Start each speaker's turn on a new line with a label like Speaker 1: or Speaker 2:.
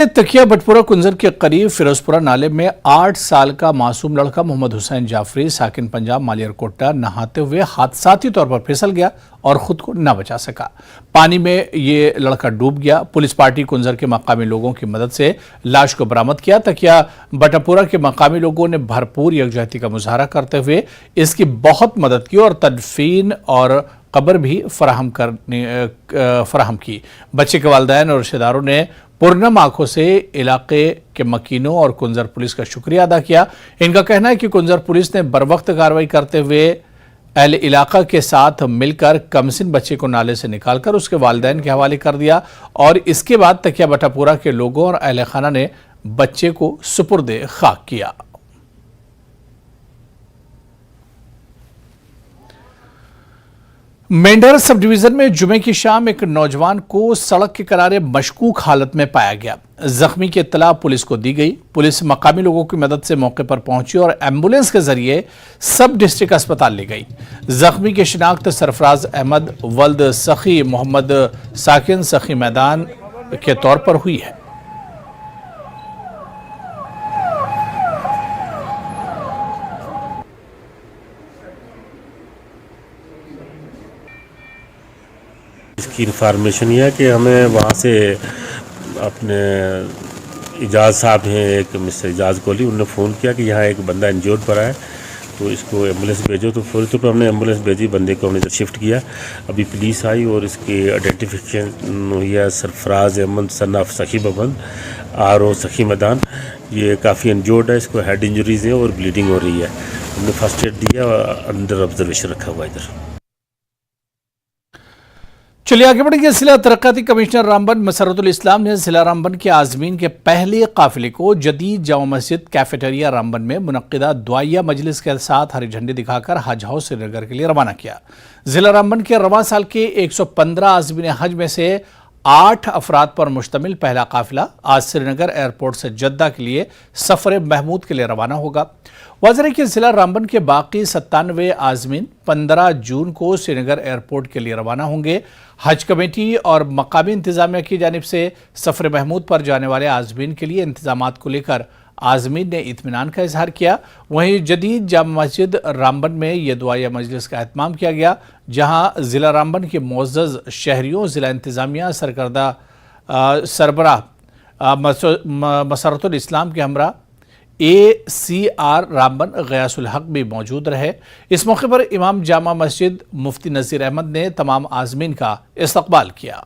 Speaker 1: तकिया बटपुरा कुंजर के करीब फिरोजपुरा नाले में 8 साल का मासूम लड़का मोहम्मद हुसैन जाफरी साकिन पंजाब मालियर कोट्टा नहाते हुए हादसाती तौर पर फिसल गया और खुद को न बचा सका। पानी में ये लड़का डूब गया। पुलिस पार्टी कुंजर के मकामी लोगों की मदद से लाश को बरामद किया। तकिया बटपुरा के मकामी लोगों ने भरपूर यकजहती का मुजाहरा करते हुए इसकी बहुत मदद की और तदफीन और कब्र भी फराहम की। बच्चे के वालिदैन और रिश्तेदारों ने पुरनम आंखों से इलाके के मकीनों और कुंजर पुलिस का शुक्रिया अदा किया। इनका कहना है कि कुंजर पुलिस ने बरवक्त कार्रवाई करते हुए अहले इलाका के साथ मिलकर कमसिन बच्चे को नाले से निकालकर उसके वालिदैन के हवाले कर दिया और इसके बाद तकिया बटापुरा के लोगों और अहले खाना ने बच्चे को सुपुर्द खाक किया। मेंढर सब डिवीजन में जुमे की शाम एक नौजवान को सड़क के किनारे मशकूक हालत में पाया गया। जख्मी की इत्तला पुलिस को दी गई। पुलिस मकामी लोगों की मदद से मौके पर पहुंची और एम्बुलेंस के जरिए सब डिस्ट्रिक्ट अस्पताल ले गई। जख्मी की शिनाख्त सरफराज अहमद वल्द सखी मोहम्मद साकिन सखी मैदान के तौर पर हुई है।
Speaker 2: इसकी इन्फॉर्मेशन ये है कि हमें वहाँ से अपने इजाज़ साहब हैं, एक मिस्टर इजाज़ कोहली, उन्होंने फ़ोन किया कि यहाँ एक बंदा इंजर्ड पड़ा है तो इसको एम्बुलेंस भेजो। तो फौरी तौर पर हमने एम्बुलेंस भेजी, बंदे को हमने शिफ्ट किया। अभी पुलिस आई और इसकी आइडेंटिफिकेशन हुई है सरफराज अहमद सन ऑफ सखी बबन RO सखी मैदान। ये काफ़ी इंजर्ड है, इसको हेड इंजरीज है और ब्लीडिंग हो रही है। हमने फर्स्ट एड दिया और अंडर ऑब्जर्वेशन रखा हुआ इधर।
Speaker 1: चलिए आगे बढ़ेंगे। जिला तरक्याती कमिश्नर रामबन मसरतुल इस्लाम ने जिला रामबन के आज़मीन के पहले काफिले को जदीद जामा मस्जिद कैफेटेरिया रामबन में मुनक्किदा दुआया मजलिस के साथ हरी झंडी दिखाकर हज हाउस श्रीनगर के लिए रवाना किया। जिला रामबन के रवां साल के 115 आज़मीन हज में से 8 अफराद पर मुश्तमिल पहला काफिला आज श्रीनगर एयरपोर्ट से जद्दा के लिए सफर महमूद के लिए रवाना होगा। वाज़ेह है कि जिला रामबन के बाकी 97 आज़मीन 15 जून को श्रीनगर एयरपोर्ट के लिए रवाना होंगे। हज कमेटी और मकामी इंतजामिया की जानिब से सफर महमूद पर जाने वाले आज़मीन के लिए इंतजामात को लेकर आज़मीन ने इत्मीनान का इजहार किया। वहीं जदीद जामा मस्जिद रामबन में यह दुआया मजलिस का एहतमाम किया गया, जहां जिला रामबन के मुअज़्ज़ज़ शहरियों, जिला इंतजामिया सरकर्दा सरबराह मसरतुल इस्लाम के हमरा ACR रामबन गयासुल हक भी मौजूद रहे। इस मौके पर इमाम जामा मस्जिद मुफ्ती नज़ीर अहमद ने तमाम आज़मीन का इस्तकबाल किया।